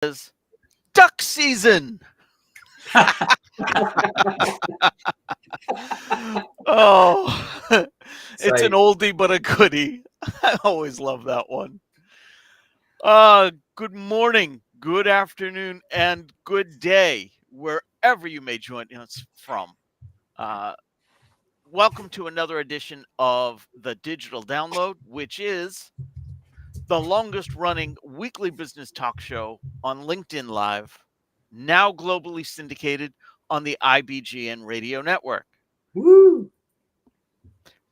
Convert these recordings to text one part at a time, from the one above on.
is duck season. Oh, it's an So, oldie but a goodie. I always love that one. Good morning, good afternoon, and good day, wherever you may join us from. Uh, Welcome to another edition of the Digital Download, which is the longest running weekly business talk show on LinkedIn Live, now globally syndicated on the IBGN radio network. woo!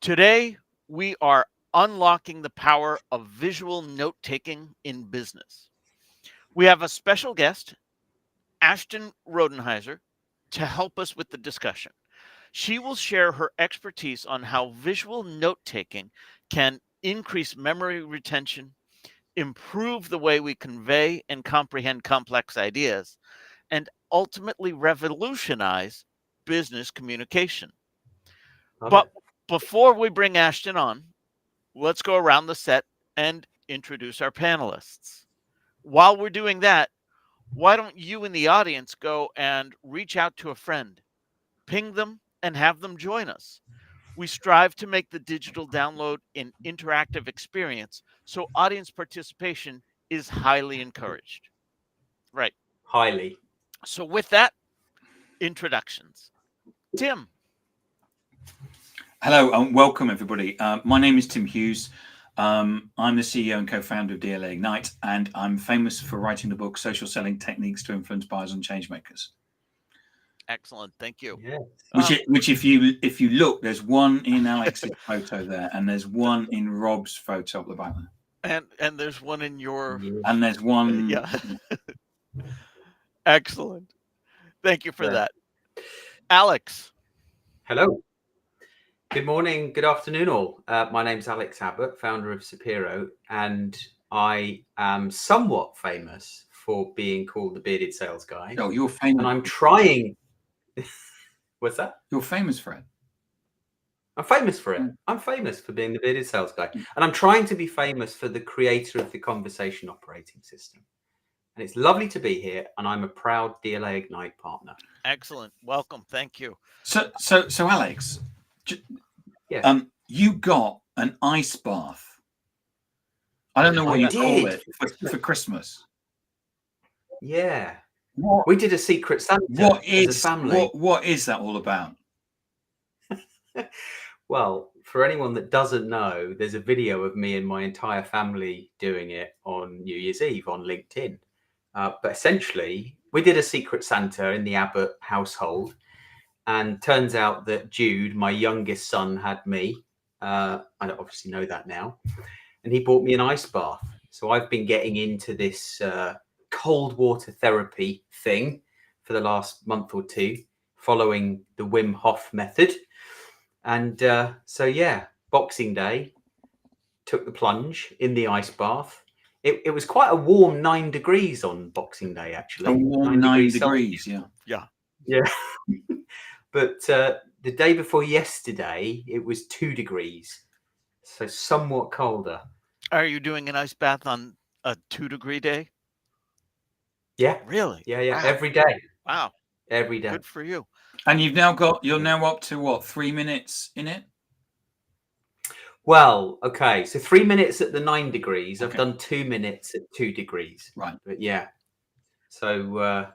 Today, we are unlocking the power of visual note taking in business. We have a special guest, Ashton Rodenhiser, to help us with the discussion. She will share her expertise on how visual note taking can increase memory retention, improve the way we convey and comprehend complex ideas, and ultimately revolutionize business communication. Love But it. before we bring Ashton on, let's go around the set and introduce our panelists. While we're doing that, why don't you in the audience go and reach out to a friend, ping them, and have them join us? We strive to make the digital download an interactive experience, so audience participation is highly encouraged. Right. Highly. So, with that, introductions. Tim. Hello and welcome, everybody. My name is Tim Hughes. I'm the CEO and co-founder of DLA Ignite, and I'm famous for writing the book Social Selling Techniques to Influence Buyers and Changemakers. Excellent. Thank you. Yeah. Which if you look, there's one in Alex's photo there, and there's one in Rob's photo up the back there. And there's one in your And there's one. yeah. Excellent. Thank you for Yeah. that. Alex. Hello. Good morning, good afternoon, all. My name's Alex Abbott, founder of Sapiro, and I am somewhat famous for being called the bearded sales guy. Oh, you're famous. And I'm trying. What's that? You're famous for it. I'm famous for it. I'm famous for being the bearded sales guy. And I'm trying to be famous for the creator of the conversation operating system. And it's lovely to be here. And I'm a proud DLA Ignite partner. Excellent. Welcome. Thank you. So Alex, Yeah. you got an ice bath. I don't know what you call it for Christmas. Yeah. We did a secret Santa as a family. What is that all about? Well, for anyone that doesn't know, there's a video of me and my entire family doing it on New Year's Eve on LinkedIn. But essentially, we did a secret Santa in the Abbott household. And turns out that Jude, my youngest son, had me. I obviously know that now. And he bought me an ice bath. So I've been getting into this cold water therapy thing for the last month or two, following the Wim Hof method. And Boxing Day, took the plunge in the ice bath. It was quite a warm 9 degrees on Boxing Day, actually. A warm 9 degrees, yeah. But the day before yesterday, it was 2 degrees. So somewhat colder. Are you doing an ice bath on a 2-degree day? Yeah. Really? Yeah. Wow. Every day. Wow. Every day. Good for you. And you're now up to what, 3 minutes in it? Well, okay. So 3 minutes at the 9 degrees. Okay. I've done 2 minutes at 2 degrees. Right. But yeah. So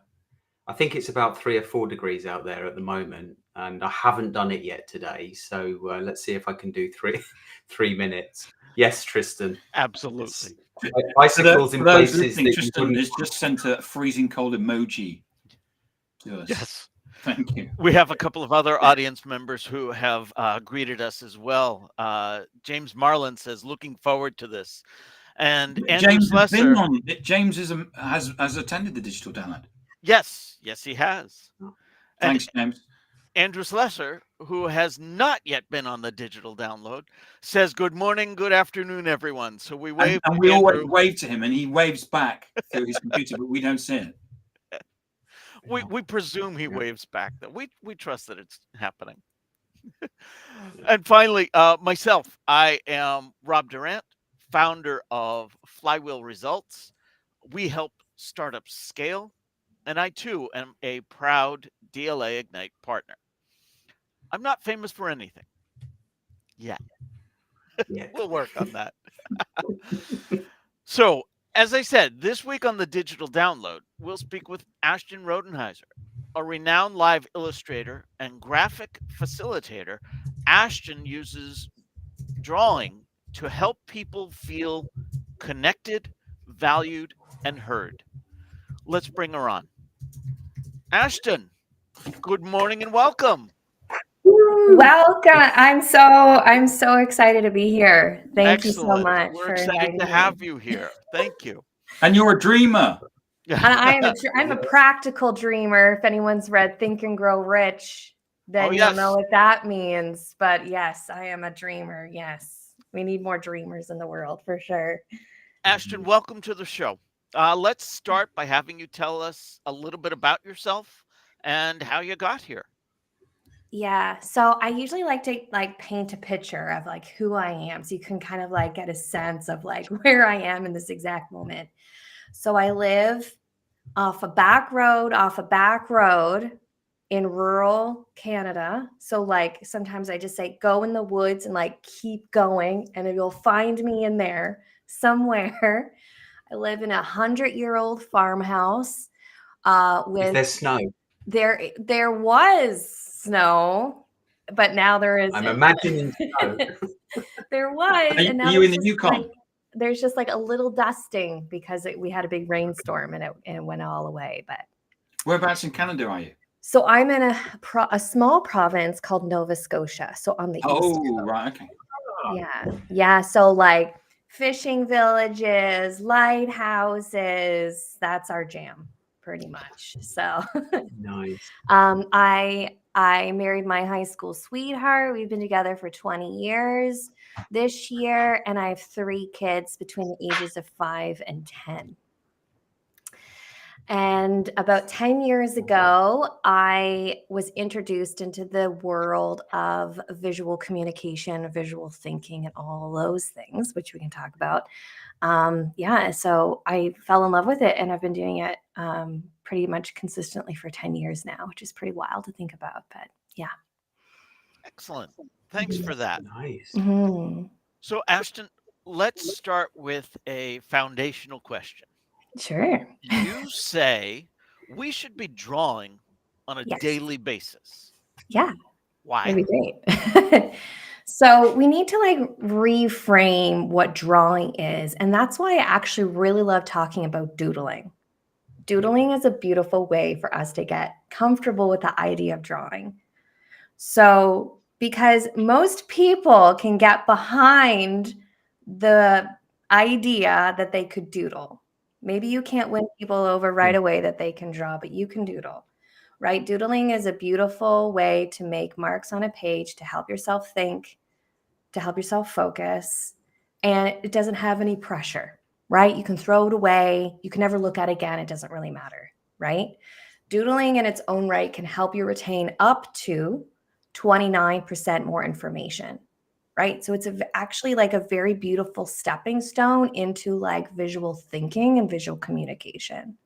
I think it's about 3 or 4 degrees out there at the moment. And I haven't done it yet today. So let's see if I can do 3 minutes. Yes, Tristan. Absolutely. Bicycles in places that Tristan has just sent a freezing cold emoji to us. Yes. Thank you. We have a couple of other audience members who have greeted us as well. James Marlin says, looking forward to this. And Andrew Slesser. James has attended the digital download. Yes, he has. Thanks, James. Andrew Slesser, who has not yet been on the digital download, says, good morning, good afternoon, everyone. So we wave and we always wave to him, and he waves back through his computer, but we don't see it. We presume he waves back, though. We trust that it's happening. And finally, myself, I am Rob Durant, founder of Flywheel Results. We help startups scale, and I too am a proud DLA Ignite partner. I'm not famous for anything yet. Yeah. We'll work on that. So, as I said, this week on the Digital Download, we'll speak with Ashton Rodenhiser, a renowned live illustrator and graphic facilitator. Ashton uses drawing to help people feel connected, valued, and heard. Let's bring her on. Ashton, good morning and welcome. Welcome. I'm so excited to be here. Thank you so Excellent. much We're for excited inviting to me. have you here. Thank you. And you're a dreamer. I'm a practical dreamer. If anyone's read Think and Grow Rich, then you'll know what that means. But yes, I am a dreamer. Yes. We need more dreamers in the world for sure. Ashton, welcome to the show. Let's start by having you tell us a little bit about yourself and how you got here. Yeah. So I usually like to paint a picture of who I am. So you can kind of get a sense of where I am in this exact moment. So I live off a back road in rural Canada. So sometimes I just say, go in the woods and keep going and you'll find me in there somewhere. I live in 100-year-old farmhouse with Is there snow? There was snow, but now there isn't. I'm imagining snow. There was, and now Are you in the Yukon? There's just a little dusting because we had a big rainstorm and it went all away. But whereabouts in Canada are you? So I'm in a small province called Nova Scotia. So on the east coast. Right, okay. Yeah. So fishing villages, lighthouses, that's our jam pretty much. So nice. I married my high school sweetheart. We've been together for 20 years this year, and I have 3 kids between the ages of 5 and 10. And about 10 years ago, I was introduced into the world of visual communication, visual thinking, and all those things, which we can talk about. So I fell in love with it, and I've been doing it pretty much consistently for 10 years now, which is pretty wild to think about. But yeah. Excellent. Thanks for that. Nice. Mm-hmm. So, Ashton, let's start with a foundational question. Sure. You say we should be drawing on a daily basis. Yeah. Why? That'd be great. So we need to reframe what drawing is. And that's why I actually really love talking about doodling. Doodling is a beautiful way for us to get comfortable with the idea of drawing. So because most people can get behind the idea that they could doodle. Maybe you can't win people over right away that they can draw, but you can doodle. Right? Doodling is a beautiful way to make marks on a page to help yourself think, to help yourself focus, and it doesn't have any pressure, right? You can throw it away. You can never look at it again. It doesn't really matter, right? Doodling in its own right can help you retain up to 29% more information, right? So it's actually a very beautiful stepping stone into visual thinking and visual communication.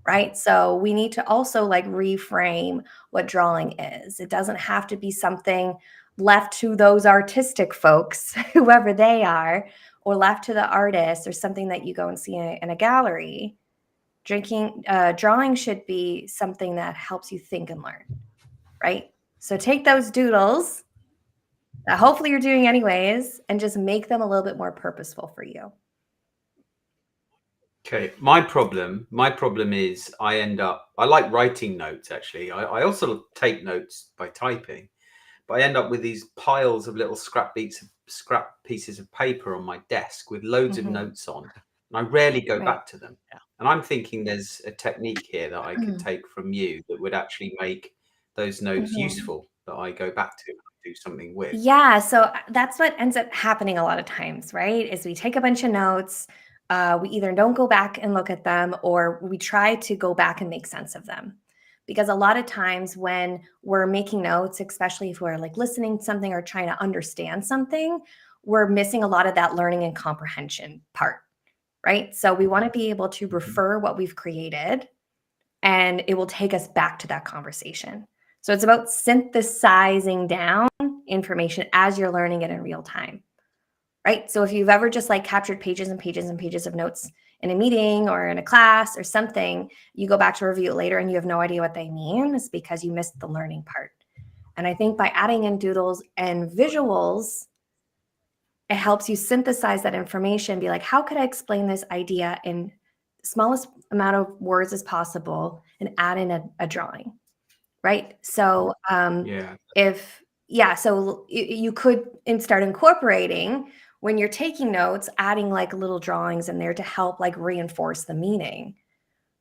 Right. So we need to also reframe what drawing is. It doesn't have to be something left to those artistic folks, whoever they are, or left to the artist, or something that you go and see in a gallery. Drawing should be something that helps you think and learn. Right. So take those doodles that hopefully you're doing anyways and just make them a little bit more purposeful for you. Okay, my problem is I like writing notes actually. I also take notes by typing, but I end up with these piles of little scrap pieces of paper on my desk with loads of notes on, and I rarely go back to them. Yeah. And I'm thinking there's a technique here that I could take from you that would actually make those notes useful that I go back to and do something with. Yeah, so that's what ends up happening a lot of times, right? Is we take a bunch of notes. We either don't go back and look at them, or we try to go back and make sense of them. Because a lot of times when we're making notes, especially if we're listening to something or trying to understand something, we're missing a lot of that learning and comprehension part, right? So we want to be able to refer what we've created, and it will take us back to that conversation. So it's about synthesizing down information as you're learning it in real time, right? So if you've ever just like captured pages and pages and pages of notes in a meeting or in a class or something, you go back to review it later and you have no idea what they mean, it's because you missed the learning part. And I think by adding in doodles and visuals, it helps you synthesize that information, be like, how could I explain this idea in the smallest amount of words as possible and add in a drawing, right? So Yeah. so you could start incorporating when you're taking notes, adding like little drawings in there to help like reinforce the meaning,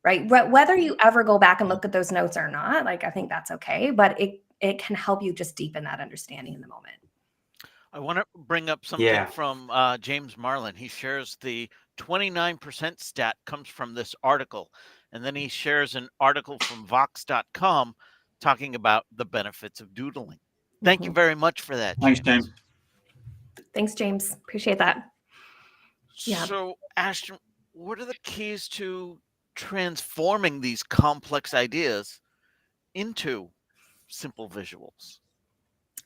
right? Whether you ever go back and look at those notes or not, like I think that's okay, but it can help you just deepen that understanding in the moment. I want to bring up something Yeah. from James Marlin. He shares the 29% stat comes from this article. And then he shares an article from Vox.com talking about the benefits of doodling. Thank you very much for that, Thanks, James. James. Thanks, James. Appreciate that. Yeah. So, Ashton, what are the keys to transforming these complex ideas into simple visuals?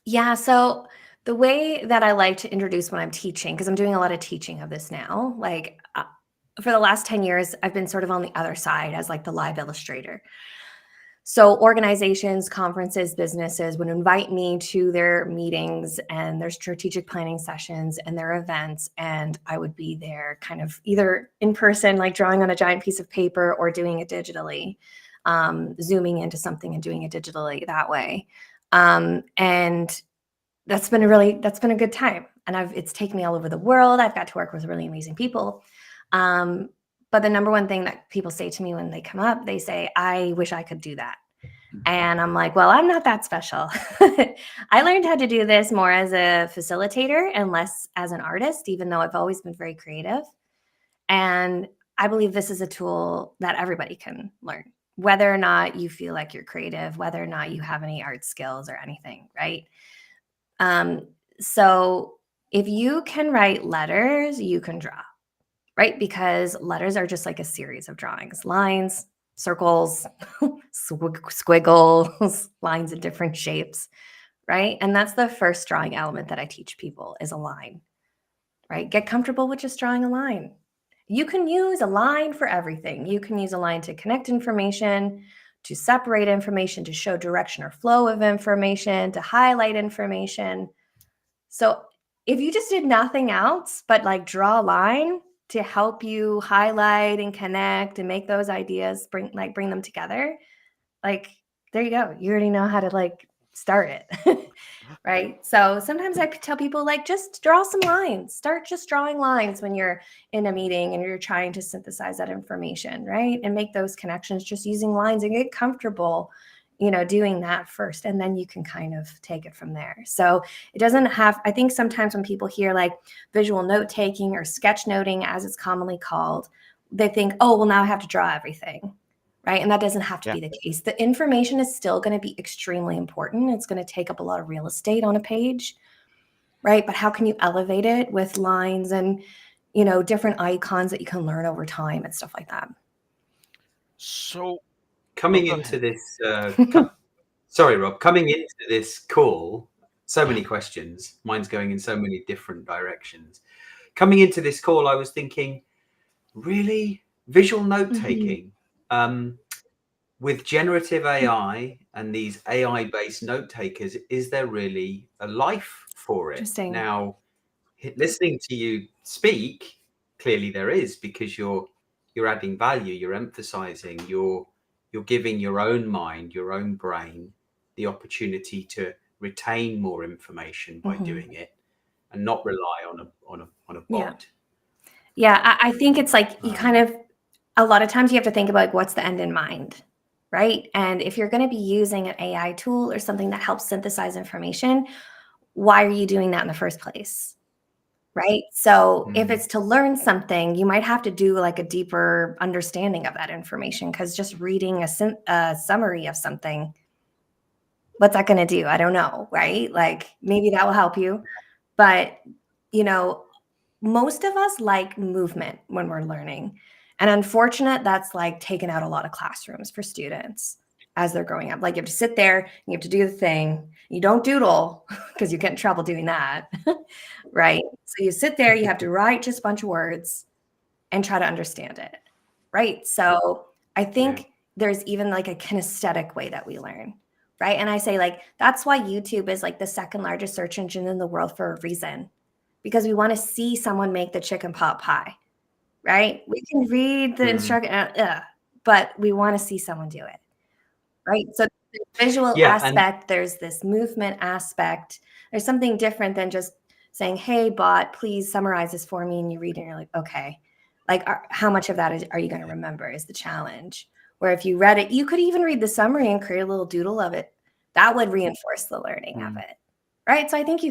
Yeah. So the way that I like to introduce when I'm teaching, because I'm doing a lot of teaching of this now, like for the last 10 years, I've been sort of on the other side as like the live illustrator. So organizations, conferences, businesses would invite me to their meetings and their strategic planning sessions and their events. And I would be there kind of either in person, like drawing on a giant piece of paper, or doing it digitally, zooming into something and doing it digitally that way. And that's been a good time. And it's taken me all over the world. I've got to work with really amazing people. But the number one thing that people say to me when they come up, they say, I wish I could do that. And I'm like, well, I'm not that special. I learned how to do this more as a facilitator and less as an artist, even though I've always been very creative. And I believe this is a tool that everybody can learn, whether or not you feel like you're creative, whether or not you have any art skills or anything, right? So if you can write letters, you can draw, right? Because letters are just like a series of drawings, lines, circles, squiggles, lines in different shapes, right? And that's the first drawing element that I teach people is a line, right? Get comfortable with just drawing a line. You can use a line for everything. You can use a line to connect information, to separate information, to show direction or flow of information, to highlight information. So if you just did nothing else but like draw a line to help you highlight and connect and make those ideas bring them together, like there you go. You already know how to like start it. Right? So sometimes I tell people like just draw some lines. Start just drawing lines when you're in a meeting and you're trying to synthesize that information, right? And make those connections just using lines and get comfortable, doing that first, and then you can kind of take it from there. So it doesn't have, I think sometimes when people hear like visual note taking or sketch noting, as it's commonly called, they think, oh, well, now I have to draw everything, right? And that doesn't have to be the case. The information is still going to be extremely important. It's going to take up a lot of real estate on a page, right? But how can you elevate it with lines and, different icons that you can learn over time and stuff like that? So Coming go into ahead. this, sorry, Rob, coming into this call, so many questions. Mine's going in so many different directions. Coming into this call, I was thinking, really? Visual note taking? With generative AI and these AI-based note takers, is there really a life for it? Interesting. Now, listening to you speak, clearly there is, because you're adding value, you're emphasizing, you're giving your own mind, your own brain, the opportunity to retain more information by doing it and not rely on a bot. Yeah, I think it's like you kind of, a lot of times you have to think about like, what's the end in mind, right? And if you're going to be using an AI tool or something that helps synthesize information, why are you doing that in the first place? Right? So if it's to learn something, you might have to do like a deeper understanding of that information, because just reading a summary of something, what's that going to do? I don't know, right? Like maybe that will help you. But, most of us like movement when we're learning. And unfortunate, that's like taken out a lot of classrooms for students as they're growing up. Like you have to sit there, you have to do the thing. You don't doodle because you get in trouble doing that, right? So you sit there, you have to write just a bunch of words and try to understand it, right? So I think there's even like a kinesthetic way that we learn, right? And I say like, that's why YouTube is like the second largest search engine in the world for a reason, because we want to see someone make the chicken pot pie, right? We can read the instruction, but we want to see someone do it, right? So the visual aspect, there's this movement aspect. There's something different than just saying, hey, bot, please summarize this for me. And you read it and you're like, okay. Like, how much of that are you going to remember is the challenge. Where if you read it, you could even read the summary and create a little doodle of it. That would reinforce the learning of it, right? So I think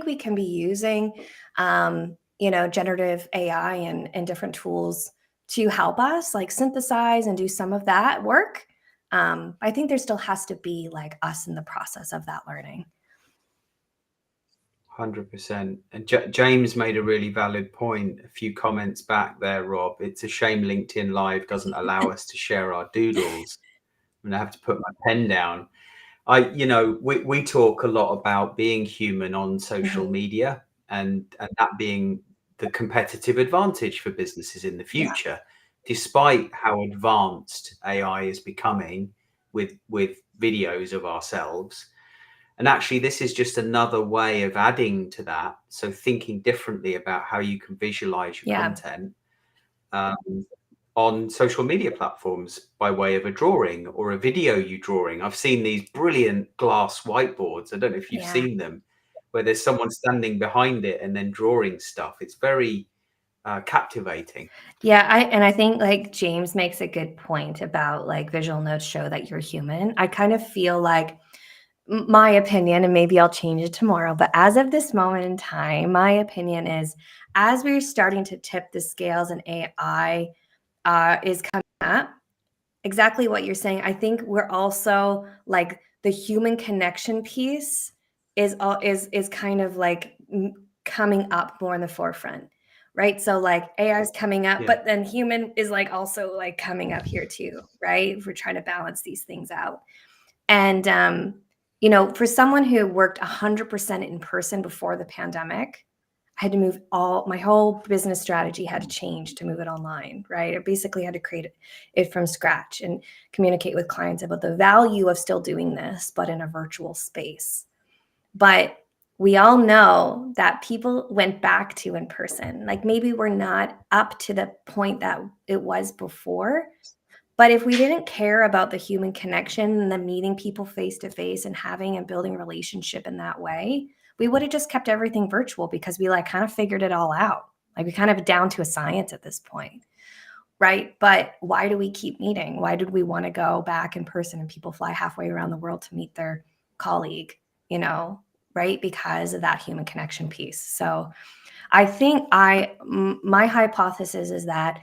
we can be using, generative AI and different tools to help us like synthesize and do some of that work. I think there still has to be like us in the process of that learning. 100%. And James made a really valid point a few comments back there, Rob. It's a shame LinkedIn Live doesn't allow us to share our doodles. I'm going to have to put my pen down. We talk a lot about being human on social media and that being the competitive advantage for businesses in the future, despite how advanced AI is becoming with videos of ourselves. And actually, this is just another way of adding to that. So thinking differently about how you can visualize your content on social media platforms by way of a drawing or a video you drawing. I've seen these brilliant glass whiteboards. I don't know if you've seen them, where there's someone standing behind it and then drawing stuff. It's very captivating. Yeah, I think like James makes a good point about like visual notes show that you're human. I kind of feel like my opinion, and maybe I'll change it tomorrow, but as of this moment in time, my opinion is as we're starting to tip the scales and AI is coming up, exactly what you're saying. I think we're also like the human connection piece is kind of like coming up more in the forefront, right? So like AI is coming up, but then human is like also like coming up here too, right? If we're trying to balance these things out. And for someone who worked 100% in person before the pandemic, I had to move my whole business strategy had to change to move it online, right? I basically had to create it from scratch and communicate with clients about the value of still doing this, but in a virtual space. But we all know that people went back to in person. Like maybe we're not up to the point that it was before, but if we didn't care about the human connection and the meeting people face to face and having and building relationship in that way, we would have just kept everything virtual because we like kind of figured it all out. Like we kind of down to a science at this point, right? But why do we keep meeting? Why did we want to go back in person and people fly halfway around the world to meet their colleague, right? Because of that human connection piece. So I think my hypothesis is that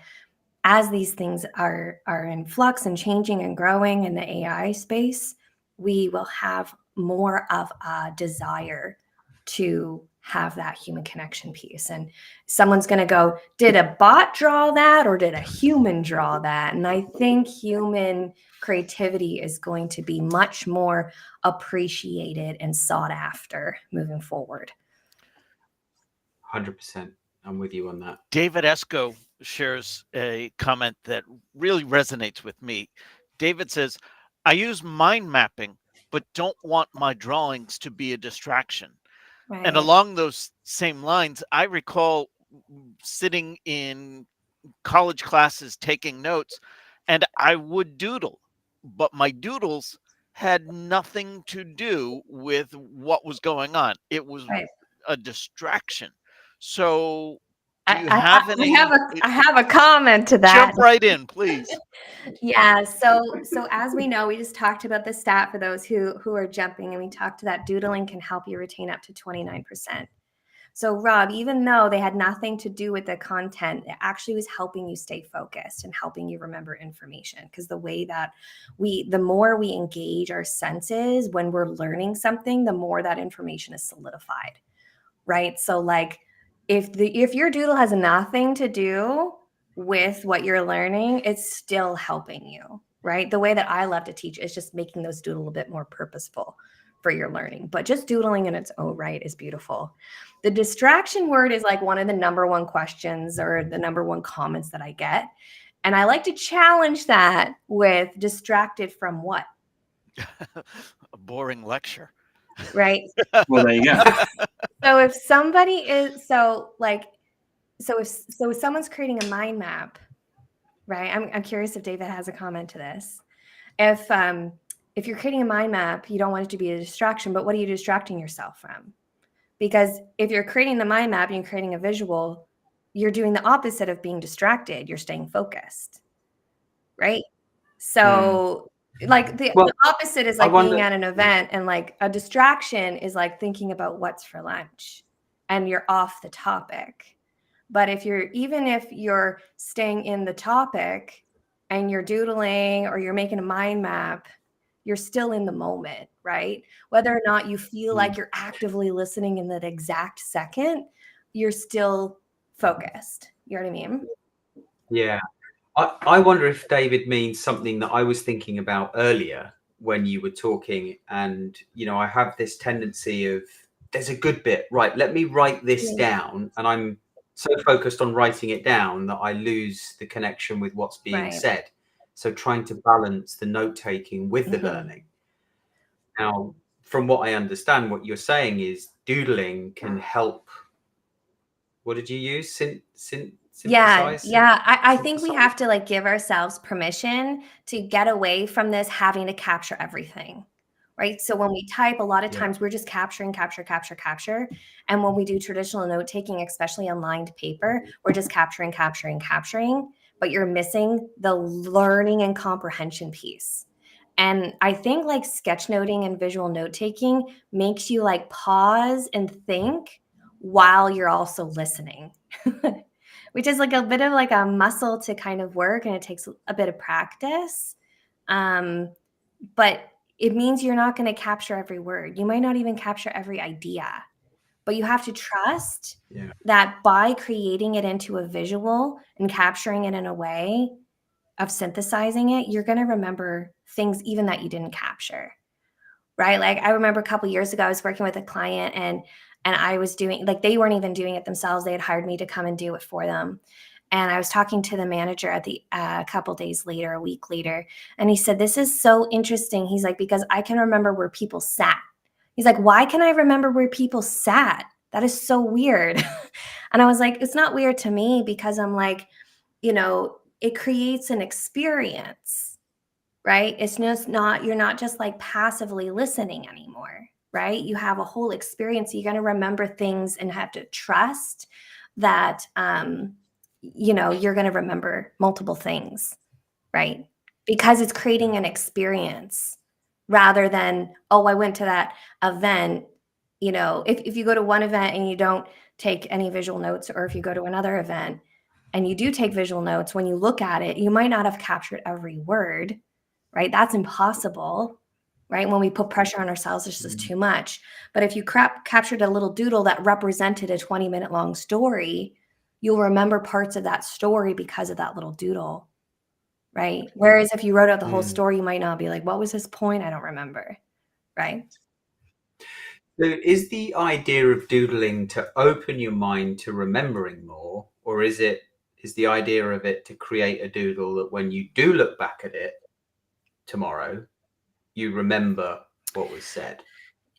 as these things are in flux and changing and growing in the AI space, we will have more of a desire to have that human connection piece. And someone's going to go, did a bot draw that or did a human draw that? And I think human creativity is going to be much more appreciated and sought after moving forward. 100%. I'm with you on that. David Esco shares a comment that really resonates with me. David says, I use mind mapping, but don't want my drawings to be a distraction. Right. And along those same lines, I recall sitting in college classes taking notes, and I would doodle, but my doodles had nothing to do with what was going on. It was a distraction. So do you have any? I have a comment to that. Jump right in, please. Yeah. So as we know, we just talked about the stat for those who are jumping, and we talked that doodling can help you retain up to 29%. So Rob, even though they had nothing to do with the content, it actually was helping you stay focused and helping you remember information. Because the way that the more we engage our senses when we're learning something, the more that information is solidified, right? So like if your doodle has nothing to do with what you're learning, it's still helping you, right? The way that I love to teach is just making those doodle a bit more purposeful for your learning. But just doodling in its own right is beautiful. The distraction word is like one of the number one questions or the number one comments that I get. And I like to challenge that with distracted from what? A boring lecture. Right? Well, there you go. So if somebody is so if someone's creating a mind map, right? I'm curious if David has a comment to this. If you're creating a mind map, you don't want it to be a distraction, but what are you distracting yourself from? Because if you're creating the mind map and you're creating a visual, you're doing the opposite of being distracted. You're staying focused, right? So like the opposite is like being at an event, and like a distraction is like thinking about what's for lunch and you're off the topic. But if you're staying in the topic and you're doodling or you're making a mind map, you're still in the moment, right? Whether or not you feel like you're actively listening in that exact second, you're still focused. You know what I mean? Yeah. I wonder if David means something that I was thinking about earlier when you were talking. And, I have this tendency of, there's a good bit, right? Let me write this down. And I'm so focused on writing it down that I lose the connection with what's being said. So trying to balance the note taking with the learning. Now, from what I understand, what you're saying is doodling can help. What did you use? Synthesize? Yeah. I think we have to like give ourselves permission to get away from this having to capture everything, right? So when we type, a lot of times we're just capture. And when we do traditional note taking, especially on lined paper, we're just capturing. But you're missing the learning and comprehension piece. And I think like sketchnoting and visual note taking makes you like pause and think while you're also listening. Which is like a bit of like a muscle to kind of work, and it takes a bit of practice. But it means you're not going to capture every word. You might not even capture every idea, but you have to trust that by creating it into a visual and capturing it in a way of synthesizing it, you're going to remember things even that you didn't capture, right? Like I remember a couple years ago, I was working with a client and I was doing, like, they weren't even doing it themselves. They had hired me to come and do it for them. And I was talking to the manager at the couple days later, a week later, and he said, "This is so interesting." He's like, "Because I can remember where people sat." He's like, "Why can I remember where people sat? That is so weird." And I was like, "It's not weird to me, because I'm like, it creates an experience, right? It's just not, you're not just like passively listening anymore, right? You have a whole experience. You're going to remember things and have to trust that, you're going to remember multiple things, right? Because it's creating an experience rather than, oh, I went to that event. If you go to one event and you don't take any visual notes, or if you go to another event and you do take visual notes, when you look at it, you might not have captured every word, right? That's impossible, right? When we put pressure on ourselves, it's just too much. But if you captured a little doodle that represented a 20-minute long story, you'll remember parts of that story because of that little doodle, right? Whereas if you wrote out the whole story, you might not be like, what was his point? I don't remember, right? So is the idea of doodling to open your mind to remembering more, or is the idea of it to create a doodle that when you do look back at it tomorrow, you remember what was said?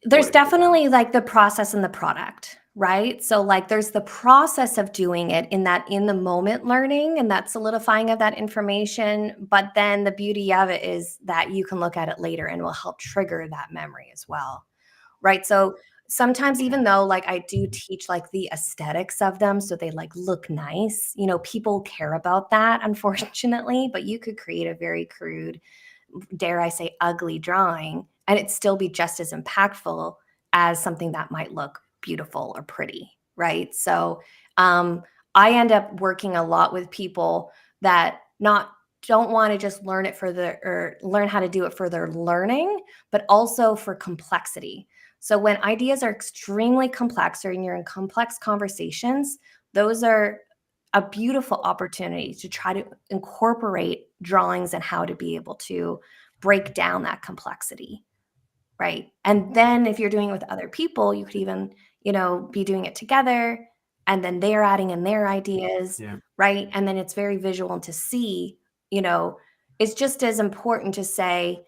There's definitely like the process and the product, right? So like there's the process of doing it in the moment learning and that solidifying of that information. But then the beauty of it is that you can look at it later and will help trigger that memory as well, right? So sometimes, even though like I do teach like the aesthetics of them, so they like look nice, people care about that, unfortunately, but you could create a very crude, dare I say, ugly drawing, and it still be just as impactful as something that might look beautiful or pretty, right? So I end up working a lot with people that don't want to just learn how to do it for their learning, but also for complexity. So when ideas are extremely complex or you're in complex conversations, those are a beautiful opportunity to try to incorporate drawings and how to be able to break down that complexity, right? And then if you're doing it with other people, you could even, be doing it together, and then they're adding in their ideas, Yeah. right? And then it's very visual, and to see, it's just as important to say,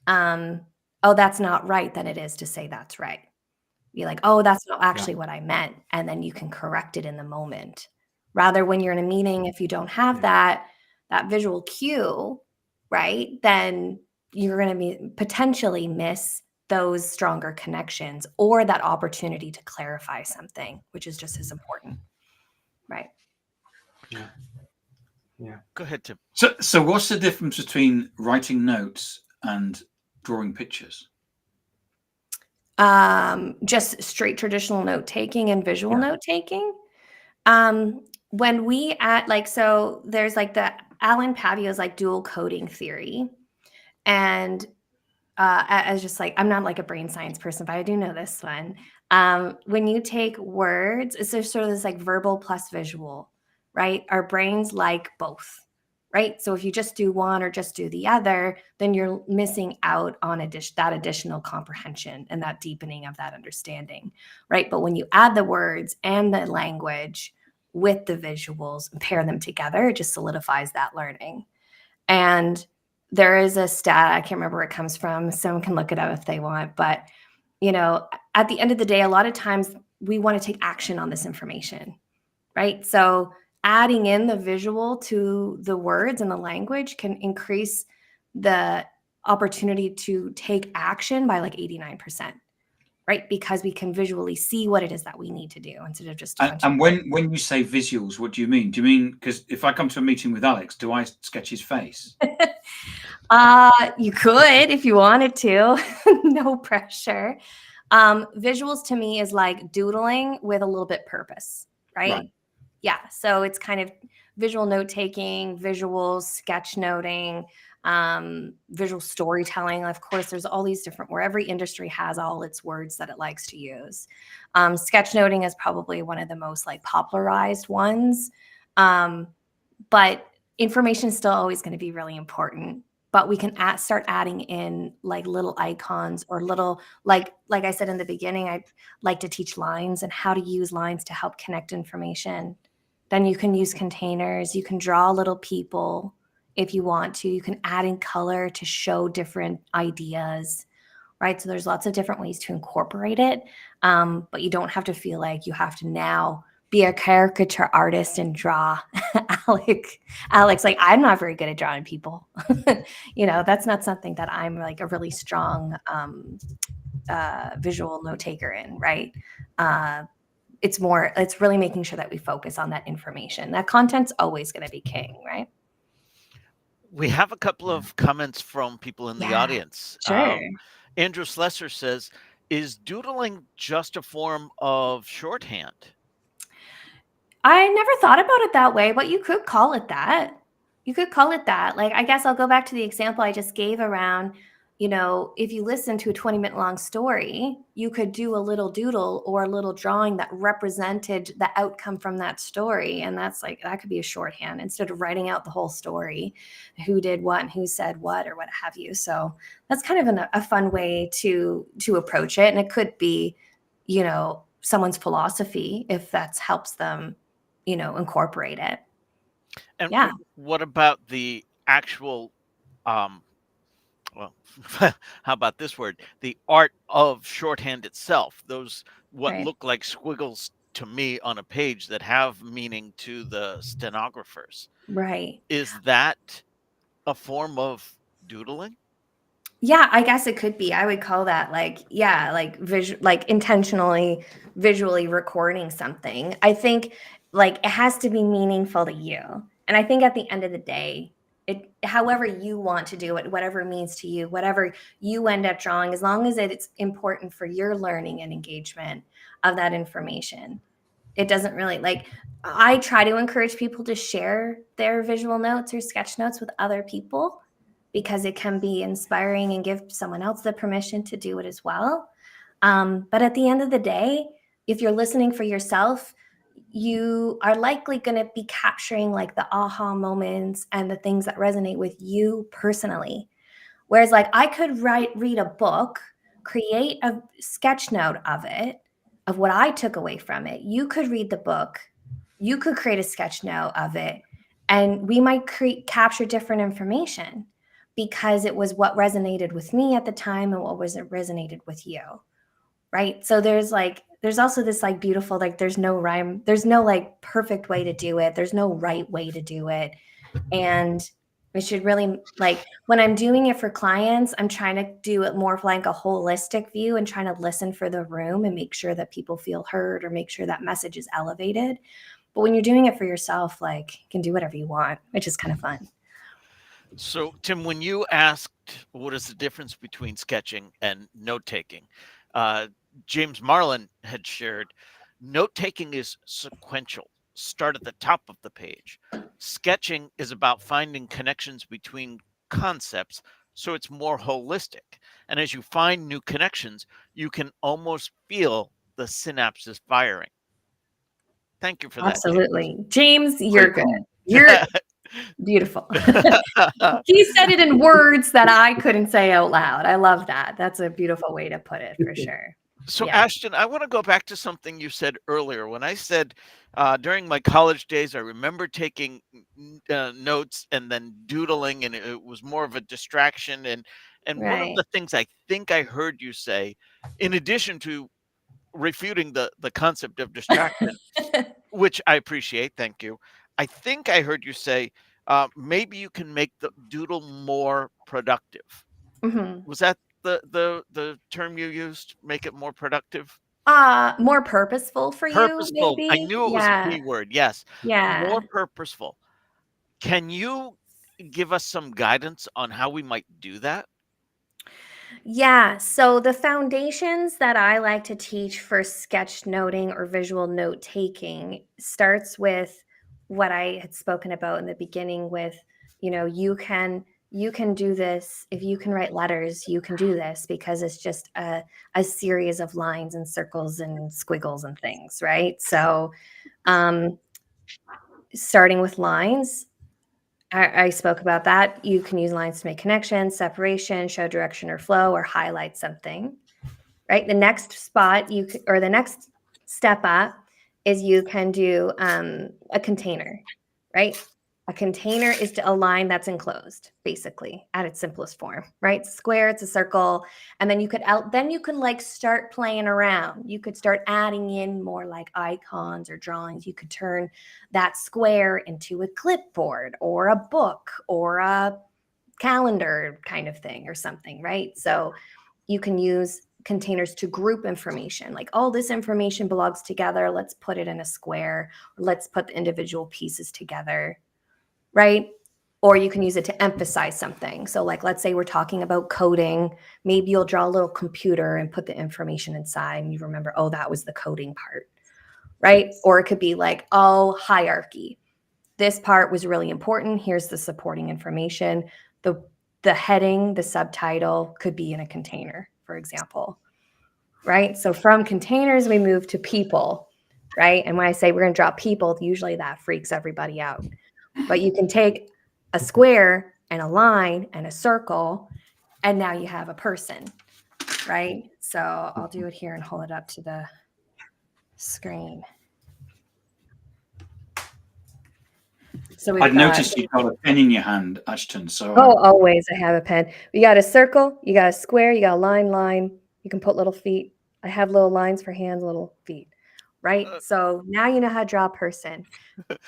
oh, that's not right, than it is to say that's right. Be like, oh, that's not actually what I meant. And then you can correct it in the moment. Rather, when you're in a meeting, if you don't have that visual cue, right, then you're going to be potentially miss those stronger connections or that opportunity to clarify something, which is just as important. Right. Yeah. Yeah. Go ahead, Tim. So what's the difference between writing notes and drawing pictures? Just straight traditional note taking and visual note taking. When we so there's like the Alan Pavio's like dual coding theory. And as just like, I'm not like a brain science person, but I do know this one. When you take words, it's just sort of this like verbal plus visual, right? Our brains like both, right? So if you just do one or just do the other, then you're missing out on that additional comprehension and that deepening of that understanding, right? But when you add the words and the language with the visuals and pair them together, it just solidifies that learning. And there is a stat, I can't remember where it comes from. Someone can look it up if they want. But, at the end of the day, a lot of times we want to take action on this information, right? So adding in the visual to the words and the language can increase the opportunity to take action by like 89%, right? Because we can visually see what it is that we need to do instead of just a bunch And when you say visuals, what do you mean? Do you mean, because if I come to a meeting with Alex, do I sketch his face? You could if you wanted to. No pressure. Visuals to me is like doodling with a little bit purpose, right? Yeah. So it's kind of visual note taking, visuals, sketch noting, visual storytelling. Of course, there's all these different, where every industry has all its words that it likes to use. Sketch noting is probably one of the most like popularized ones. But information is still always going to be really important. But we can start adding in like little icons or little, like I said in the beginning, I like to teach lines and how to use lines to help connect information. Then you can use containers. You can draw little people if you want to. You can add in color to show different ideas, right? So there's lots of different ways to incorporate it. But you don't have to feel like you have to now be a caricature artist and draw Alex, like, I'm not very good at drawing people. That's not something that I'm like a really strong visual note taker in, right? It's really making sure that we focus on that information. That content's always going to be king, right? We have a couple of comments from people in the audience. Sure. Andrew Slesser says, is doodling just a form of shorthand? I never thought about it that way, but you could call it that. Like, I guess I'll go back to the example I just gave around, if you listen to a 20-minute long story, you could do a little doodle or a little drawing that represented the outcome from that story. And that could be a shorthand instead of writing out the whole story, who did what and who said what or what have you. So that's kind of a fun way to approach it. And it could be, someone's philosophy if that helps them incorporate it. And what about the actual, well, how about this word? The art of shorthand itself, those what look like squiggles to me on a page that have meaning to the stenographers. Right. Is that a form of doodling? Yeah, I guess it could be. I would call that like intentionally visually recording something. I think like it has to be meaningful to you. And I think at the end of the day, however you want to do it, whatever it means to you, whatever you end up drawing, as long as it's important for your learning and engagement of that information. It doesn't really I try to encourage people to share their visual notes or sketch notes with other people, because it can be inspiring and give someone else the permission to do it as well. But at the end of the day, if you're listening for yourself, you are likely going to be capturing like the aha moments and the things that resonate with you personally. Whereas like I could read a book, create a sketch note of it, of what I took away from it. You could read the book, you could create a sketch note of it, and we might capture different information because it was what resonated with me at the time and what resonated with you. Right. So there's also this like beautiful, like there's no rhyme, there's no like perfect way to do it. There's no right way to do it. And it should really, like when I'm doing it for clients, I'm trying to do it more of like a holistic view and trying to listen for the room and make sure that people feel heard or make sure that message is elevated. But when you're doing it for yourself, like you can do whatever you want, which is kind of fun. So, Tim, when you asked what is the difference between sketching and note taking, James Marlin had shared note taking is sequential, start at the top of the page. Sketching is about finding connections between concepts, so it's more holistic. And as you find new connections, you can almost feel the synapses firing. Thank you for that. Absolutely. James, you're Great good. comment. You're beautiful. He said it in words that I couldn't say out loud. I love that. That's a beautiful way to put it for sure. So, Yeah. Ashton, I want to go back to something you said earlier. When I said during my college days, I remember taking notes and then doodling, and it was more of a distraction. And one of Right. the things I think I heard you say, in addition to refuting the concept of distraction, which I appreciate, thank you. I think I heard you say maybe you can make the doodle more productive. Mhm. Was that the term you used? Make it more productive? More purposeful for you, Purposeful. I maybe? knew it was a Yeah. P word. Yes. Yeah. More purposeful. Can you give us some guidance on how we might do that? Yeah. So the foundations that I like to teach for sketch noting or visual note taking starts with what I had spoken about in the beginning with, you can do this. If you can write letters, you can do this because it's just a series of lines and circles and squiggles and things, right? So um starting with lines, I spoke about that. You can use lines to make connections, separation, show direction or flow, or highlight something, right? The next spot or the next step up is you can do a container, right? A container is a line that's enclosed, basically, at its simplest form, right? It's a square, it's a circle, and then you can like start playing around. You could start adding in more like icons or drawings. You could turn that square into a clipboard or a book or a calendar kind of thing or something, right? So you can use containers to group information like, oh, this information belongs together. Let's put it in a square. Or let's put the individual pieces together, right? Or you can use it to emphasize something. So like, let's say we're talking about coding. Maybe you'll draw a little computer and put the information inside and you remember, oh, that was the coding part, right? Or it could be like, oh, hierarchy. This part was really important. Here's the supporting information. The heading, the subtitle could be in a container, for example, right? So from containers, we move to people, right? And when I say we're going to draw people, usually that freaks everybody out. But you can take a square and a line and a circle, and now you have a person, right? So I'll do it here and hold it up to the screen. So I'd noticed you've got a pen in your hand, Ashton. So always I have a pen. You got a circle, you got a square, you got a line. You can put little feet. I have little lines for hands, little feet, right? So now you know how to draw a person.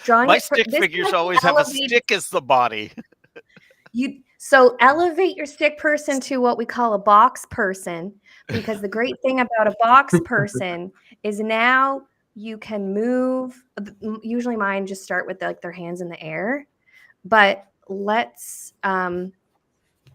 Drawing My it stick this figures like always have a stick as the body. So elevate your stick person to what we call a box person, because the great thing about a box person is now you can move. Usually mine just start with like their hands in the air, but let's now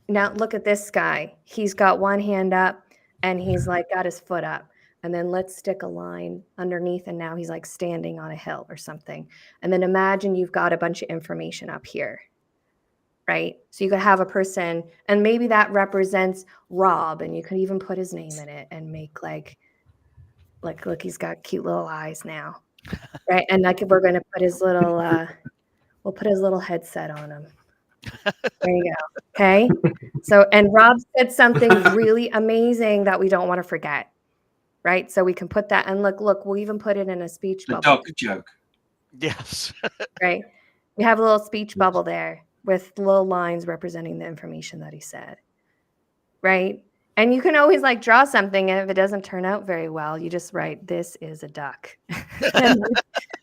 look at this guy. He's got one hand up and he's like got his foot up. And then let's stick a line underneath and now he's like standing on a hill or something. And then imagine you've got a bunch of information up here. right? So you could have a person, and maybe that represents Rob, and you could even put his name in it and make like look, he's got cute little eyes now, right? And like we're going to put his little, we'll put his little headset on him. There you go. Okay. So, and Rob said something really amazing that we don't want to forget, right? So we can put that, and look, we'll even put it in a speech The bubble. dog joke. Yes. Right. We have a little speech bubble there with little lines representing the information that he said. Right. And you can always like draw something, and if it doesn't turn out very well, you just write, "This is a duck." and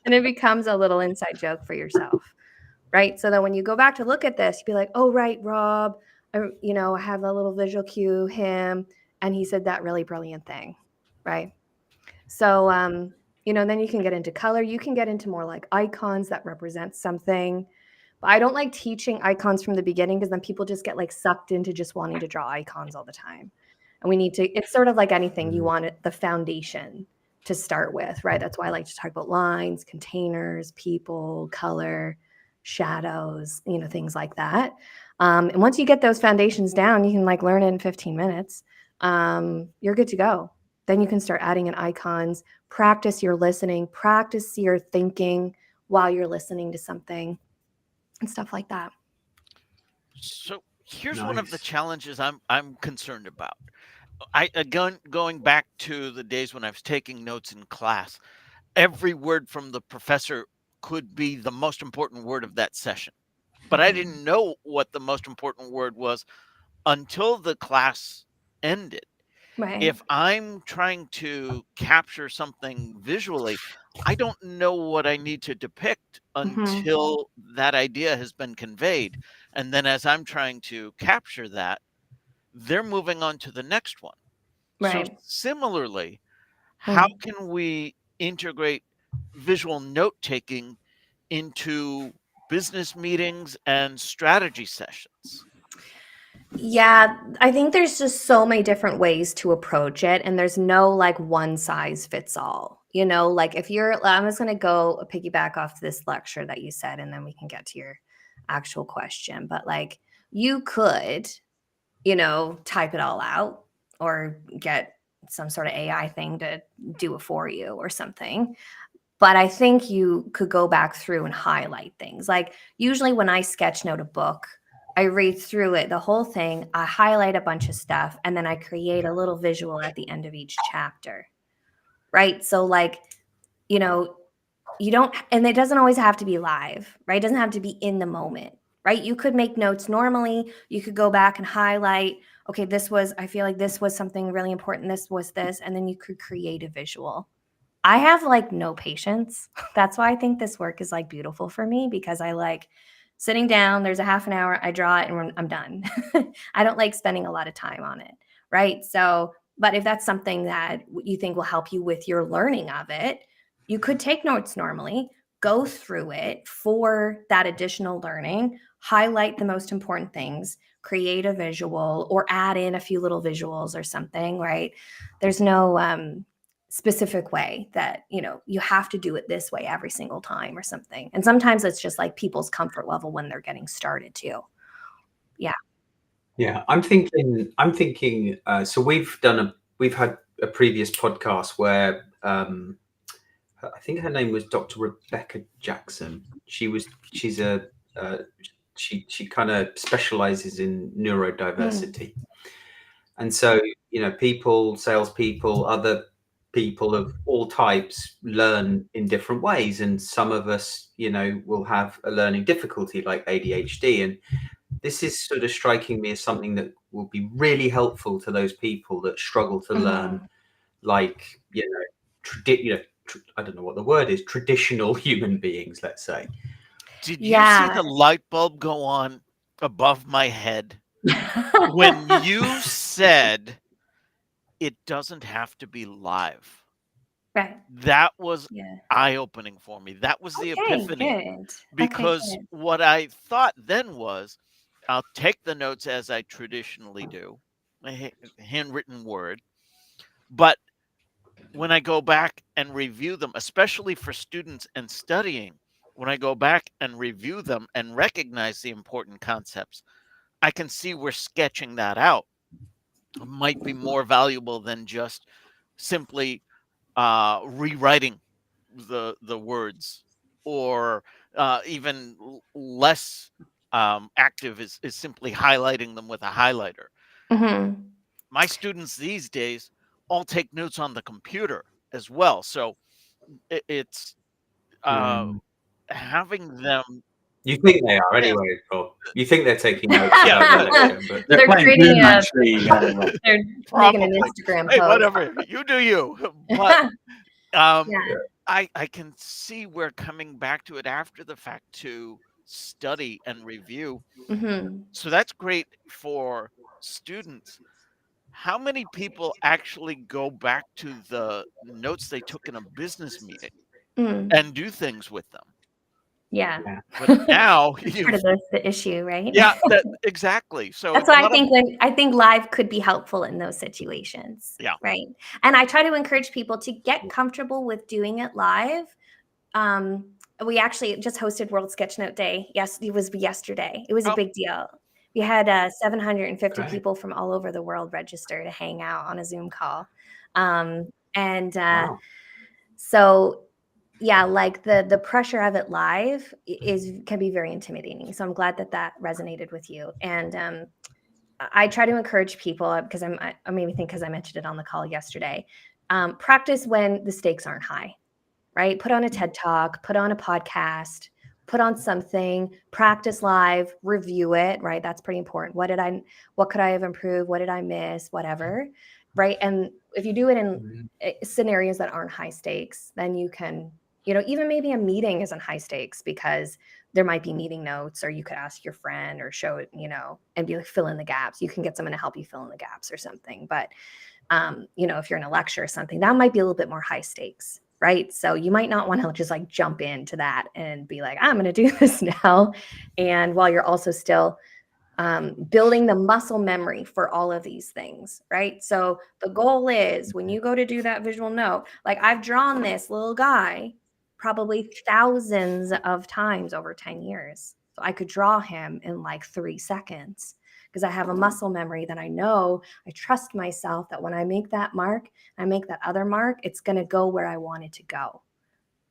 it becomes a little inside joke for yourself. Right. So that when you go back to look at this, you'd be like, "Oh, right, Rob, I have a little visual cue, him, and he said that really brilliant thing." Right. So, then you can get into color. You can get into more like icons that represent something. But I don't like teaching icons from the beginning, because then people just get like sucked into just wanting to draw icons all the time. And we need to, it's sort of like anything, you want the foundation to start with, right? That's why I like to talk about lines, containers, people, color, shadows, things like that. And once you get those foundations down, you can like learn it in 15 minutes. You're good to go. Then you can start adding in icons, practice your listening, practice your thinking while you're listening to something, and stuff like that. So here's one of the Nice. challenges I'm concerned about. I again, going back to the days when I was taking notes in class, every word from the professor could be the most important word of that session. But I didn't know what the most important word was until the class ended. Right. If I'm trying to capture something visually, I don't know what I need to depict until that idea has been conveyed. And then as I'm trying to capture that, they're moving on to the next one. So Right. similarly, how can we integrate visual note taking into business meetings and strategy sessions? Yeah, I think there's just so many different ways to approach it, and there's no like one size fits all. Like if I'm just going to go piggyback off this lecture that you said, and then we can get to your actual question. But like you could, type it all out, or get some sort of AI thing to do it for you or something. But I think you could go back through and highlight things. Like usually when I sketchnote a book, I read through it, the whole thing, I highlight a bunch of stuff, and then I create a little visual at the end of each chapter. Right? So like, you don't, and it doesn't always have to be live, right? It doesn't have to be in the moment, right? You could make notes normally. You could go back and highlight, okay, I feel like this was something really important. This was this. And then you could create a visual. I have like no patience. That's why I think this work is like beautiful for me, because I like sitting down, there's a half an hour, I draw it, and I'm done. I don't like spending a lot of time on it. Right. So, but if that's something that you think will help you with your learning of it, you could take notes normally, go through it for that additional learning, highlight the most important things, create a visual, or add in a few little visuals or something, right? There's no specific way that you have to do it this way every single time or something. And sometimes it's just like people's comfort level when they're getting started too. Yeah, I'm thinking. So we've had a previous podcast where I think her name was Dr. Rebecca Jackson. She's a she kind of specializes in neurodiversity, and so people, salespeople, other people of all types learn in different ways, and some of us will have a learning difficulty like ADHD, and this is sort of striking me as something that will be really helpful to those people that struggle to learn, like I don't know what the word is, traditional human beings, let's say. Did you see the Yeah. light bulb go on above my head when you said it doesn't have to be live? Right. That was Yeah. eye-opening for me. That was the Okay, epiphany, good. Okay, because good. what I thought then was, I'll take the notes as I traditionally do, a handwritten word, but when I go back and review them, especially for students and studying, when I go back and review them and recognize the important concepts, I can see we're sketching that out. It might be more valuable than just simply rewriting the words, or even less active is simply highlighting them with a highlighter. Mm-hmm. My students these days all take notes on the computer as well, so it's uh, Mm. having them. You think they are Yeah, anyway, Bob. You think they're taking notes yeah, about your lecture, but They're They're playing creating Doom, a, actually. they're making an probably. Instagram Hey, post. whatever, you do you. But Yeah. I can see we're coming back to it after the fact to study and review. Mm-hmm. So that's great for students. How many people actually go back to the notes they took in a business meeting Mm. and do things with them? Yeah. yeah. But now That's part of the issue, right? yeah, exactly. So That's a why lot of I think live could be helpful in those situations. yeah. Right. And I try to encourage people to get comfortable with doing it live. Um, we actually just hosted World Sketchnote Day. Yes, it was yesterday. It was a Oh, big deal. We had 750 Great. people from all over the world register to hang out on a Zoom call. And Wow. so yeah, like the pressure of it live can be very intimidating. So I'm glad that resonated with you. And I try to encourage people because I maybe think because I mentioned it on the call yesterday. Practice when the stakes aren't high, right? Put on a TED Talk, put on a podcast, put on something, practice live, review it, right? That's pretty important. What could I have improved? What did I miss? Whatever, right? And if you do it in scenarios that aren't high stakes, then you can, even maybe a meeting isn't high stakes because there might be meeting notes, or you could ask your friend or show it, and be like, fill in the gaps. You can get someone to help you fill in the gaps or something. But if you're in a lecture or something, that might be a little bit more high stakes, right? So you might not want to just like jump into that and be like, I'm going to do this now. And while you're also still building the muscle memory for all of these things, right? So the goal is when you go to do that visual note, like I've drawn this little guy probably thousands of times over 10 years. So I could draw him in like 3 seconds because I have a muscle memory that I know, I trust myself that when I make that mark, I make that other mark, it's going to go where I want it to go,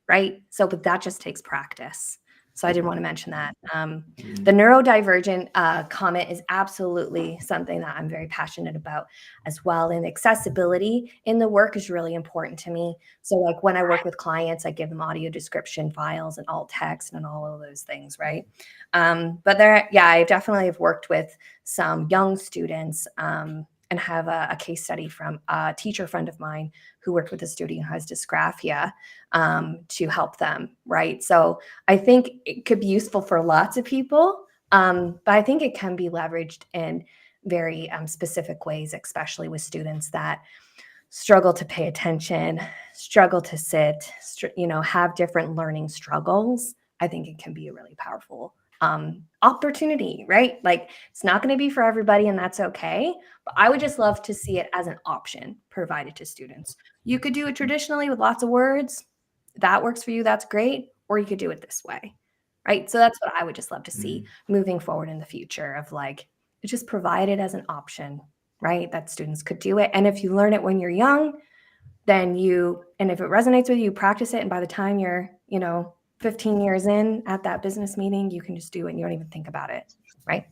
right? So, but that just takes practice. So I did want to mention that. The neurodivergent comment is absolutely something that I'm very passionate about as well. And accessibility in the work is really important to me. So like when I work with clients, I give them audio description files and alt text and all of those things, right? But I definitely have worked with some young students and have a case study from a teacher friend of mine who worked with a student who has dysgraphia to help them, right? So I think it could be useful for lots of people, but I think it can be leveraged in very specific ways, especially with students that struggle to pay attention, struggle to sit, have different learning struggles. I think it can be a really powerful opportunity, right? Like it's not going to be for everybody, and that's okay. But I would just love to see it as an option provided to students. You could do it traditionally with lots of words. If that works for you, that's great. Or you could do it this way, right? So that's what I would just love to see moving forward in the future of like, it's just provided as an option, right? That students could do it. And if you learn it when you're young, and if it resonates with you, practice it. And by the time you're, 15 years in at that business meeting, you can just do it and you don't even think about it, right?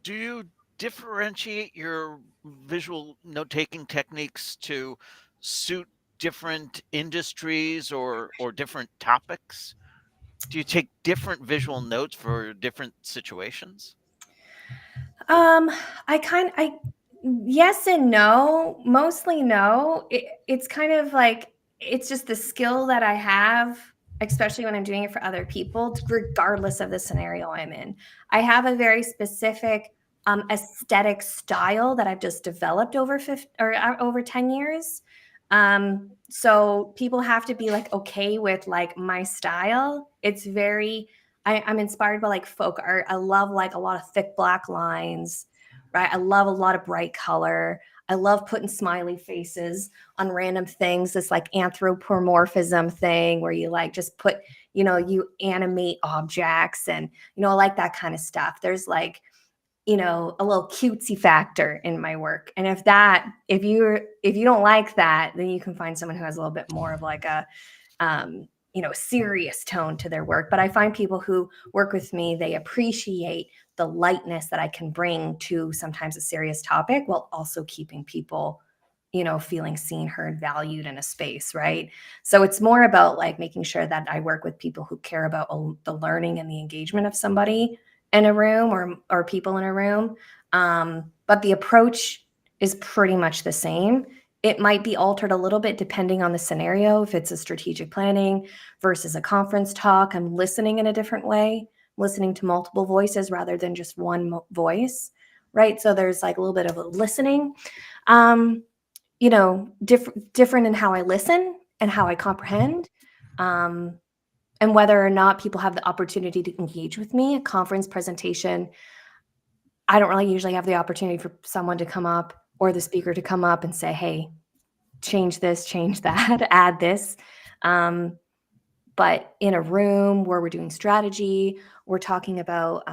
Do you differentiate your visual note-taking techniques to suit different industries or different topics? Do you take different visual notes for different situations? Yes and no, mostly no. It's kind of like, it's just the skill that I have, especially when I'm doing it for other people, regardless of the scenario I'm in. I have a very specific aesthetic style that I've just developed over over 10 years. So people have to be like okay with like my style. It's very, I'm inspired by like folk art. I love like a lot of thick black lines, right? I love a lot of bright color. I love putting smiley faces on random things, this like anthropomorphism thing where you like just put, you animate objects, and, I like that kind of stuff. There's like, a little cutesy factor in my work. And if you don't like that, then you can find someone who has a little bit more of like a, serious tone to their work. But I find people who work with me, they appreciate the lightness that I can bring to sometimes a serious topic while also keeping people, feeling seen, heard, valued in a space, right? So it's more about like making sure that I work with people who care about the learning and the engagement of somebody in a room or people in a room. But the approach is pretty much the same. It might be altered a little bit depending on the scenario. If it's a strategic planning versus a conference talk, I'm listening in a different way, listening to multiple voices rather than just one voice, right? So there's like a little bit of a listening, different in how I listen and how I comprehend, and whether or not people have the opportunity to engage with me. A conference presentation, I don't really usually have the opportunity for someone to come up or the speaker to come up and say, hey, change this, change that, add this. But in a room where we're doing strategy, we're talking about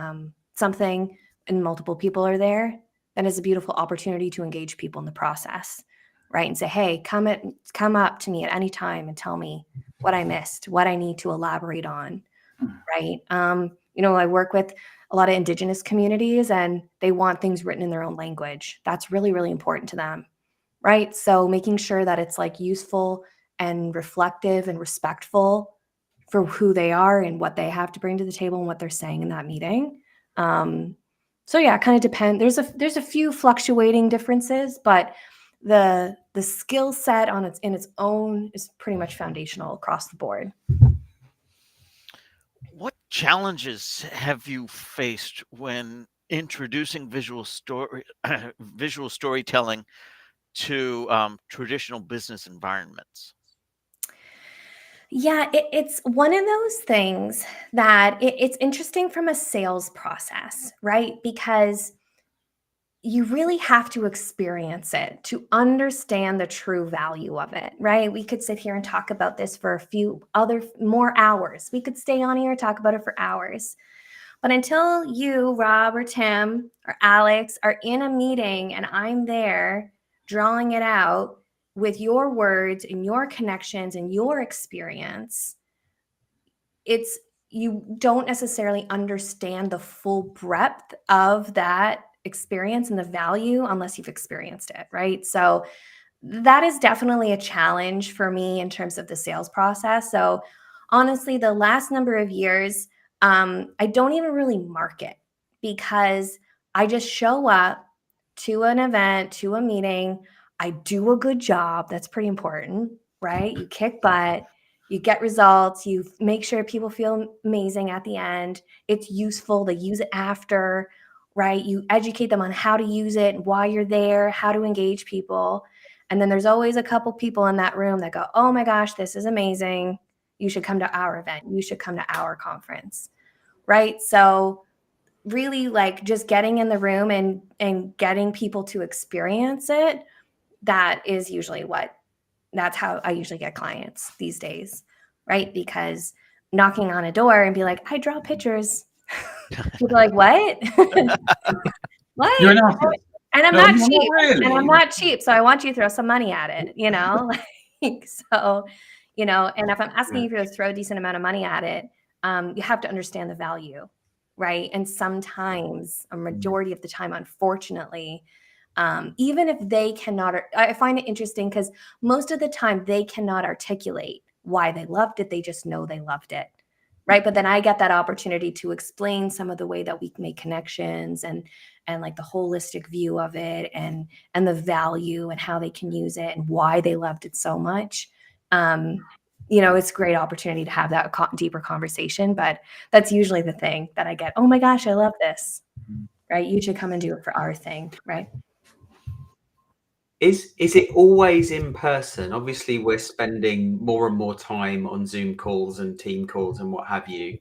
something and multiple people are there, that is a beautiful opportunity to engage people in the process, right? And say, hey, come up to me at any time and tell me what I missed, what I need to elaborate on, right? I work with a lot of Indigenous communities and they want things written in their own language. That's really, really important to them, right? So making sure that it's like useful and reflective and respectful for who they are and what they have to bring to the table and what they're saying in that meeting. So yeah, it kind of depends. There's a few fluctuating differences, but the skill set in its own is pretty much foundational across the board. What challenges have you faced when introducing visual storytelling to traditional business environments? Yeah, it's one of those things that it's interesting from a sales process, right? Because you really have to experience it to understand the true value of it, right? We could sit here and talk about this for a few more hours. We could stay on here and talk about it for hours. But until you, Rob, or Tim, or Alex are in a meeting and I'm there drawing it out with your words and your connections and your experience, you don't necessarily understand the full breadth of that experience and the value unless you've experienced it, right? So that is definitely a challenge for me in terms of the sales process. So honestly, the last number of years, I don't even really market because I just show up to an event, to a meeting. I do a good job. That's pretty important, right? You kick butt, you get results, you make sure people feel amazing at the end. It's useful. They use it after, right? You educate them on how to use it, why you're there, how to engage people. And then there's always a couple people in that room that go, oh my gosh, this is amazing. You should come to our event. You should come to our conference, right? So really like just getting in the room and getting people to experience it, that's how I usually get clients these days, right? Because knocking on a door and be like, I draw pictures. People are like, what? What? You're an artist. And I'm No, not you're cheap. really. And I'm not cheap. So I want you to throw some money at it, Like, so, and if I'm asking you to throw a decent amount of money at it, you have to understand the value, right? And sometimes, a majority of the time, unfortunately, even if they cannot, I find it interesting because most of the time they cannot articulate why they loved it. They just know they loved it. Right. But then I get that opportunity to explain some of the way that we make connections and like the holistic view of it and the value and how they can use it and why they loved it so much. It's a great opportunity to have that deeper conversation, but that's usually the thing that I get. Oh my gosh, I love this. Right. You should come and do it for our thing. Right. Is it always in person? Obviously, we're spending more and more time on Zoom calls and team calls and what have you.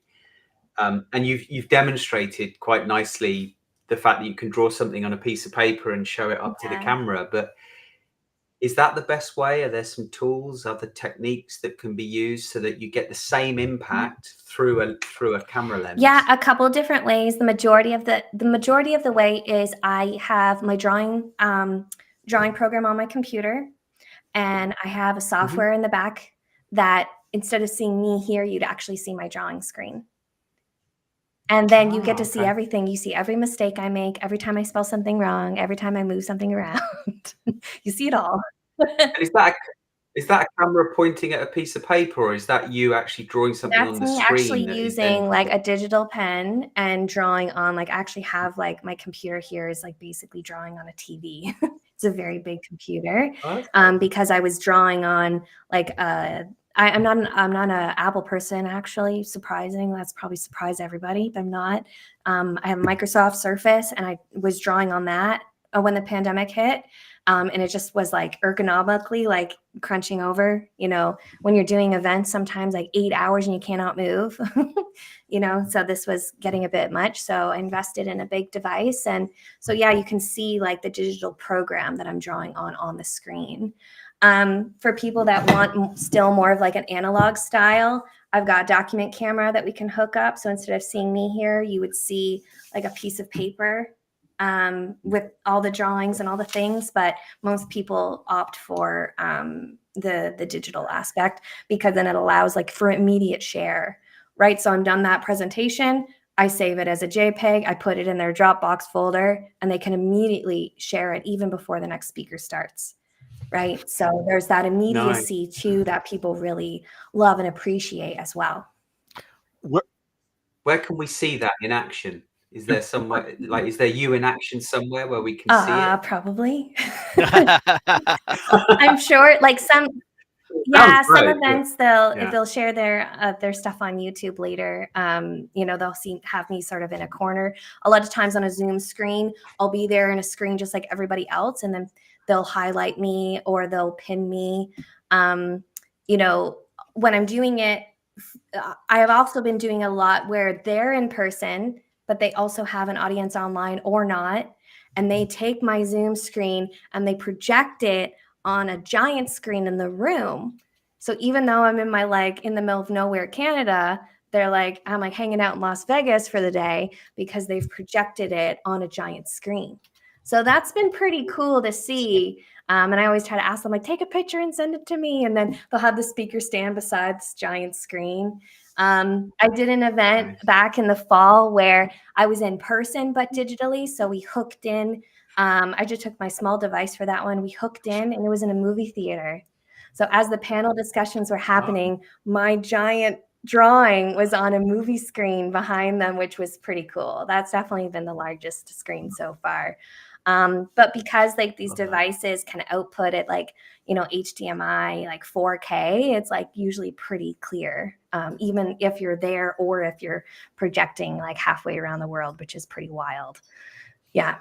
And you've demonstrated quite nicely the fact that you can draw something on a piece of paper and show it up to the camera, but is that the best way? Are there some tools, other techniques that can be used so that you get the same impact through a camera lens? Yeah, a couple of different ways. The majority of the way is I have my drawing program on my computer, and I have a software in the back that instead of seeing me here, you'd actually see my drawing screen. And then you get to see everything. You see every mistake I make, every time I spell something wrong, every time I move something around. You see it all. Is that a camera pointing at a piece of paper, or is that you actually drawing something on the screen? That's me actually using like a digital pen and drawing on, like, I actually have like my computer here is like basically drawing on a TV. It's a very big computer. Because I was drawing on like I'm not an Apple person, actually. Surprising. That's probably surprised everybody, but I'm not. I have a Microsoft Surface, and I was drawing on that when the pandemic hit. And it just was like ergonomically like crunching over, when you're doing events, sometimes like 8 hours and you cannot move, so this was getting a bit much. So I invested in a big device. And so, yeah, you can see like the digital program that I'm drawing on the screen. For people that want still more of like an analog style, I've got a document camera that we can hook up. So instead of seeing me here, you would see like a piece of paper with all the drawings and all the things, but most people opt for the digital aspect, because then it allows like for immediate share, right? So I'm done that presentation, I save it as a JPEG, I put it in their Dropbox folder, and they can immediately share it even before the next speaker starts, right? So there's that immediacy too that people really love and appreciate as well. Where can we see that in action? Is there somewhere, like, is there you in action somewhere where we can see it? Probably. I'm sure, like some events they'll share their stuff on YouTube later. They'll have me sort of in a corner. A lot of times on a Zoom screen, I'll be there in a screen just like everybody else, and then they'll highlight me or they'll pin me. When I'm doing it, I have also been doing a lot where they're in person, but they also have an audience online or not. And they take my Zoom screen and they project it on a giant screen in the room. So even though I'm in the middle of nowhere, Canada, they're like, I'm like hanging out in Las Vegas for the day because they've projected it on a giant screen. So that's been pretty cool to see. And I always try to ask them, like, take a picture and send it to me. And then they'll have the speaker stand beside this giant screen. I did an event back in the fall where I was in person, but digitally. So we hooked in. I just took my small device for that one. We hooked in, and it was in a movie theater. So as the panel discussions were happening, my giant drawing was on a movie screen behind them, which was pretty cool. That's definitely been the largest screen so far. But because like these devices can output at like, HDMI, like 4K, it's like usually pretty clear, even if you're there or if you're projecting like halfway around the world, which is pretty wild. Yeah.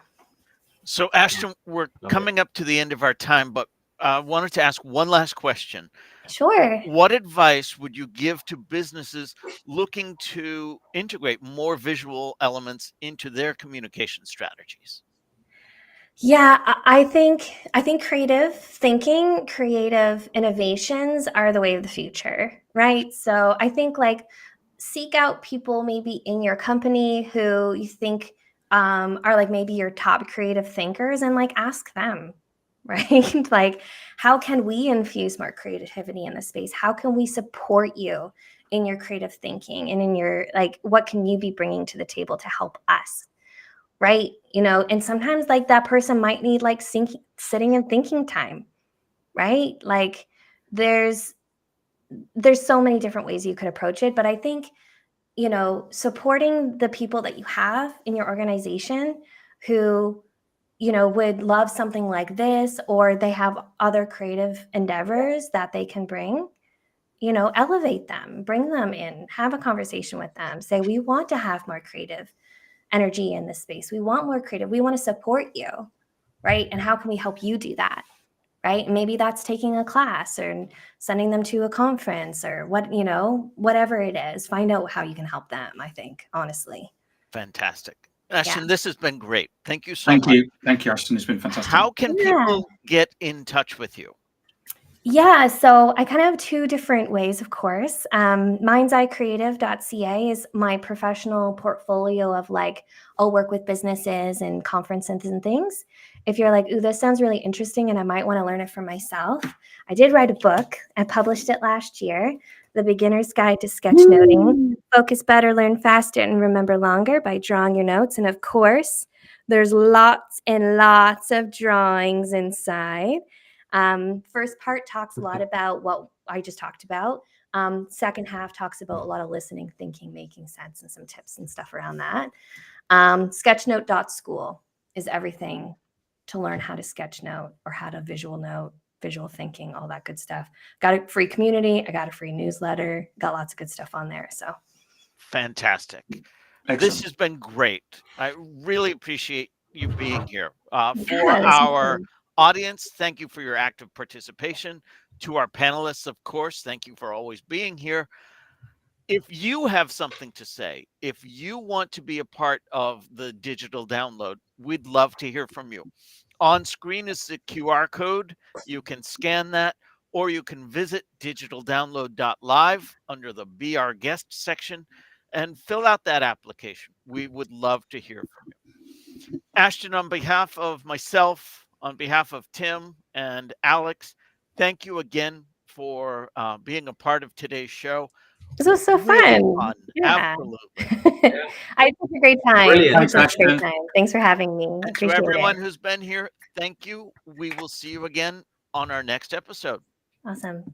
So Ashton, we're coming up to the end of our time, but I wanted to ask one last question. Sure. What advice would you give to businesses looking to integrate more visual elements into their communication strategies? Yeah, I think creative thinking, creative innovations are the way of the future, right? So I think like seek out people maybe in your company who you think are like maybe your top creative thinkers, and like ask them, right? Like, how can we infuse more creativity in the space? How can we support you in your creative thinking and in your, like, what can you be bringing to the table to help us? Right. And sometimes like that person might need like sitting and thinking time, right? Like there's so many different ways you could approach it. But I think, supporting the people that you have in your organization who, would love something like this, or they have other creative endeavors that they can bring, elevate them, bring them in, have a conversation with them, say, we want to have more creative energy in this space. We want more creative. We want to support you, right? And how can we help you do that, right? And maybe that's taking a class or sending them to a conference or whatever it is. Find out how you can help them, I think, honestly. Fantastic. Ashton, this has been great. Thank you so Thank much. you. Thank you, Ashton. It's been fantastic. How can Yeah. people get in touch with you? Yeah, so I kind of have two different ways, of course. Mindsedcreative.ca is my professional portfolio of like, I'll work with businesses and conferences and things. If you're like, ooh, this sounds really interesting and I might want to learn it for myself, I did write a book. I published it last year, The Beginner's Guide to Sketchnoting. Focus better, learn faster, and remember longer by drawing your notes. And of course, there's lots and lots of drawings inside. First part talks a lot about what I just talked about. Second half talks about a lot of listening, thinking, making sense, and some tips and stuff around that. Sketchnote.school is everything to learn how to sketchnote or how to visual note, visual thinking, all that good stuff. Got a free community. I got a free newsletter. Got lots of good stuff on there. So fantastic. Excellent. This has been great. I really appreciate you being here. For Yeah, our audience, thank you for your active participation. To our panelists, of course, thank you for always being here. If you have something to say, if you want to be a part of the digital download, we'd love to hear from you. On screen is the QR code. You can scan that, or you can visit digitaldownload.live under the Be Our Guest section and fill out that application. We would love to hear from you. Ashton, on behalf of myself, on behalf of Tim and Alex, thank you again for being a part of today's show. this was so Really fun. Yeah. Absolutely. I had a great time. Brilliant. I had Thanks, a great Ashton. time. Thanks for having me. And to Appreciate everyone it. who's been here, thank you. We will see you again on our next episode. Awesome.